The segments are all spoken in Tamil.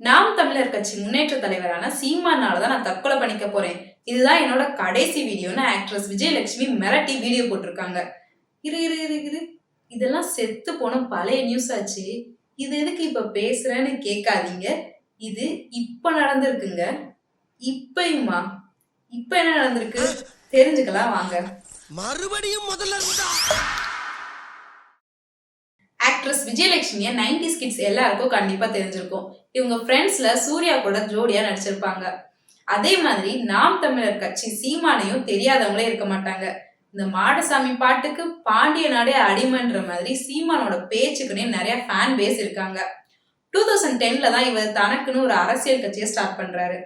நாம் தமிழர் கட்சி முன்னேற்ற தலைவரான சீமானால தான் நான் தற்கொலை பண்ணிக்க போறேன். இதுதான் என்னோட கடைசி வீடியோன்னு ஆக்ட்ரஸ் விஜயலட்சுமி மிரட்டி வீடியோ போட்டிருக்காங்க. இரு இரு இரு இரு இதெல்லாம் செத்து போன பழைய நியூஸ் ஆச்சு. இது எதுக்கு இப்ப பேசுறேன்னு கேட்காதீங்க. இது இப்ப நடந்திருக்குங்க. இப்பயுமா? இப்ப என்ன நடந்திருக்கு தெரிஞ்சுக்கலாம் வாங்க. மறுபடியும் முதல்ல இருந்தா ஆக்ட்ரஸ் விஜயலட்சுமியை 90s கிட்ஸ் எல்லாருக்கும் கண்டிப்பா தெரிஞ்சிருக்கும். இவங்க ஃப்ரெண்ட்ஸ்ல சூர்யா கூட ஜோடியா நடிச்சிருப்பாங்க. அதே மாதிரி நாம் தமிழர் கட்சி சீமானையும் தெரியாதவங்களே இருக்க மாட்டாங்க. இந்த மாடசாமி பாட்டுக்கு பாண்டிய நாடே அடிமைன்ற மாதிரி சீமானோட பேச்சுக்குன்னே நிறைய ஃபேன் பேஸ் இருக்காங்க. 2010ல தான் இவர் தனக்குன்னு ஒரு அரசியல் கட்சியை ஸ்டார்ட் பண்றாரு.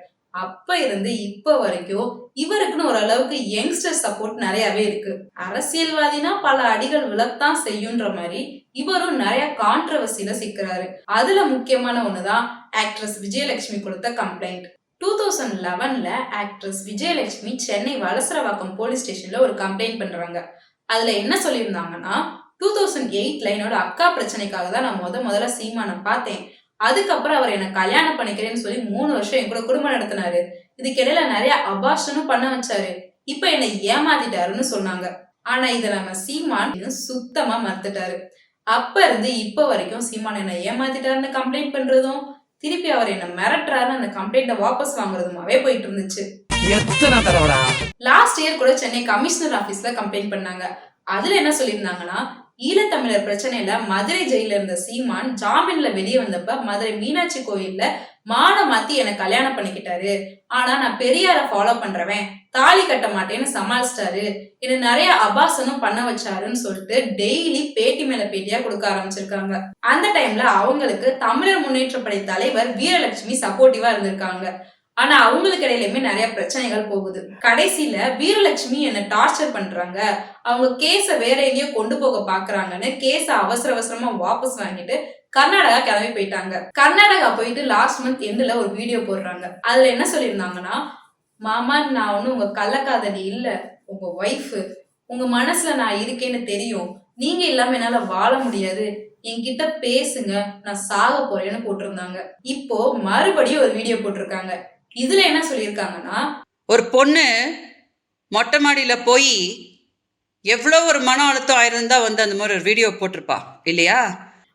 அப்ப இருந்து இப்ப வரைக்கும் இவருக்குன்னு ஓரளவுக்கு யங்ஸ்டர் சப்போர்ட் நிறையவே இருக்கு. அரசியல்வாதினா பல அடிகள் விழத்தான் செய்யுன்ற மாதிரி இவரும் நிறைய கான்ட்ரவர்சில சிக்கிறாரு. அதுல முக்கியமான ஒண்ணுதான் ஆக்ட்ரஸ் விஜயலட்சுமி கொடுத்த கம்ப்ளைண்ட். 2011ல ஆக்ட்ரஸ் விஜயலட்சுமி சென்னை வலசரவாக்கம் போலீஸ் ஸ்டேஷன்ல ஒரு கம்ப்ளைண்ட் பண்றாங்க. அதுல என்ன சொல்லியிருந்தாங்கன்னா, 2008ல என்னோட அக்கா பிரச்சனைக்காக தான் நான் முதல்ல சீமானை பார்த்தேன். அதுக்கப்புறம் அவர் என்ன கல்யாணம் பண்ணிக்கிறேன்னு சொல்லி 3 வருஷம் என் கூட குடும்பம் நடத்தினாரு. இதுக்கிடையில நிறைய அபாஷனும் பண்ண வச்சாரு. இப்ப என்னை ஏமாத்திட்டாருன்னு சொன்னாங்க. ஆனா இத நம்ம சீமான் சுத்தமா மறுத்துட்டாரு. அப்ப இருந்து இப்ப வரைக்கும் சீமான் என்ன ஏமாத்திட்டாருன்னு கம்ப்ளைண்ட் பண்றதும், திருப்பி அவர் என்ன மிரட்டுறாருன்னு அந்த கம்ப்ளைண்ட வாபஸ் வாங்குறதுமாவே போயிட்டு இருந்துச்சு. லாஸ்ட் இயர் கூட சென்னை கமிஷனர் ஆபீஸ்ல கம்ப்ளைண்ட் பண்ணாங்க. அதுல என்ன சொல்லியிருந்தாங்கன்னா, ஈழத்தமிழர் பிரச்சனையில மதுரை ஜெயில இருந்த சீமான் ஜாமீன்ல வெளியே வந்தப்ப மதுரை மீனாட்சி கோயில்ல மாலை மாத்தி என்ன கல்யாணம் பண்ணிக்கிட்டாரு. ஆனா நான் பெரியார ஃபாலோ பண்றவன், தாலி கட்ட மாட்டேன்னு சமாளிச்சிட்டாரு, என்ன நிறைய அபாசனும் பண்ண வச்சாருன்னு சொல்லிட்டு டெய்லி பேட்டி மேல பேட்டியா கொடுக்க ஆரம்பிச்சிருக்காங்க. அந்த டைம்ல அவங்களுக்கு தமிழர் முன்னேற்றப்படை தலைவர் வீரலட்சுமி சப்போர்ட்டிவா இருந்திருக்காங்க. ஆனா அவங்களுக்கு இடையிலுமே நிறைய பிரச்சனைகள் போகுது. கடைசியில வீரலட்சுமி என்ன டார்ச்சர் பண்றாங்க, அவங்க கேஸ வேற எங்கேயோ கொண்டு போக பாக்குறாங்கன்னு கேஸ அவசரமா வாபஸ் வாங்கிட்டு கர்நாடகா கிளம்பி போயிட்டாங்க. கர்நாடகா போயிட்டு லாஸ்ட் மந்த் எண்ட்ல ஒரு வீடியோ போடுறாங்க. அதுல என்ன சொல்லியிருந்தாங்கன்னா, மாமா நான் ஒண்ணு உங்க கள்ளக்காதலி இல்ல, உங்க ஒய்ஃப். உங்க மனசுல நான் இருக்கேன்னு தெரியும். நீங்க இல்லாம என்னால வாழ முடியாது, என்கிட்ட பேசுங்க, நான் சாக போறேன்னு போட்டிருந்தாங்க. இப்போ மறுபடியும் ஒரு வீடியோ போட்டிருக்காங்க. இதுல என்ன சொல்லியிருக்காங்கன்னா, ஒரு பொண்ணு மொட்டை மாடியில போய் எவ்வளோ ஒரு மன அழுத்தம் ஆயிருந்தா வந்து அந்த மாதிரி ஒரு வீடியோ போட்டிருப்பா இல்லையா?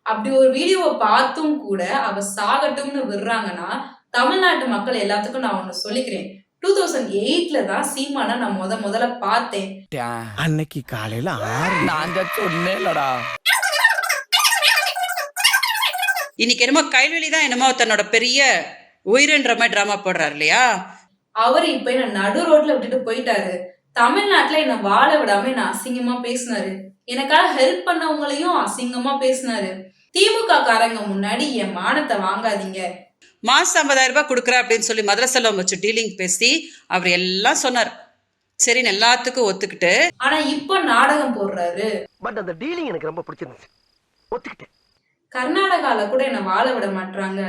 அப்படி ஒரு வீடியோவை பார்த்தும் கூட அவ சாகட்டும்னு விடுறாங்கன்னா, தமிழ்நாட்டு மக்கள் எல்லாத்துக்கும் நான் ஒண்ணு சொல்லிக்கிறேன். 2008ல தான் சீமானை நான் முதல்ல பார்த்தேன். அன்னைக்கு காலையில 6 நான் சொன்னேன்லடா. இன்னைக்கு என்னமோ கைவெளி தான் என்னமோ தன்னோட பெரிய உயிரின்ற மாதிரி டிராமா போடுறாரு இல்லையா? அவர் இப்ப என்ன நடு ரோட்ல விட்டுட்டு போயிட்டாரு. தமிழ்நாட்டுல என்ன வாழ விடாம என்ன அசிங்கமா பேசினாரு. எனக்காக ஹெல்ப் பண்ணவங்களையும் அசிங்கமா பேசினாரு. திமுக காரங்க முன்னாடி என் மானத்தை வாங்காதீங்க, மாசம் 50,000 ரூபாய் கொடுக்குற அப்படின்னு சொல்லி மதுரை செல்வம் வச்சு டீலிங் பேசி அவர் எல்லாம் சொன்னார். சரின்னு எல்லாத்துக்கும் ஒத்துக்கிட்டு, ஆனா இப்ப நாடகம் போடுறாரு. பட் அந்த டீலிங் எனக்கு ரொம்ப பிடிச்சிருந்துச்சு, ஒத்துக்கிட்டேன். கர்நாடகால கூட என்ன வாழ விட மாட்டாங்க,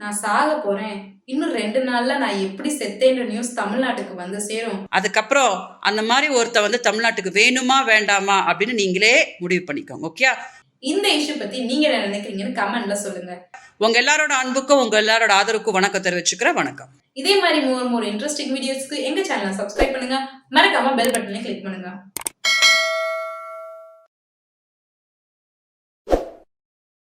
நான் சாக போறேன், இன்னும் 2 நாள்ல நான் எப்படி செத்தேன்ற நியூஸ் தமிழ்நாட்டுக்கு வந்து சேரும். அதுக்கப்புறம் அந்த மாதிரி ஒருத்த வந்து தமிழ்நாட்டுக்கு வேணுமா வேண்டாமா அப்படின்னு நீங்களே முடிவு பண்ணிக்கோங்க. ஓகே? இந்த இஷ்யூ பத்தி நீங்க என்ன நினைக்கிறீங்கன்னு கமெண்ட்ல சொல்லுங்க. உங்க எல்லாரோட அன்புக்கும் உங்க எல்லாரோட ஆதரவுக்கும் வணக்கம் தெரிவிச்சுக்கிறேன். வணக்கம். இதே மாதிரி மோர் இன்ட்ரெஸ்டிங் வீடியோஸ்க்கு எங்க சேனலை சப்ஸ்கிரைப் பண்ணுங்க. மறக்காம பெல் பட்டனை கிளிக் பண்ணுங்க.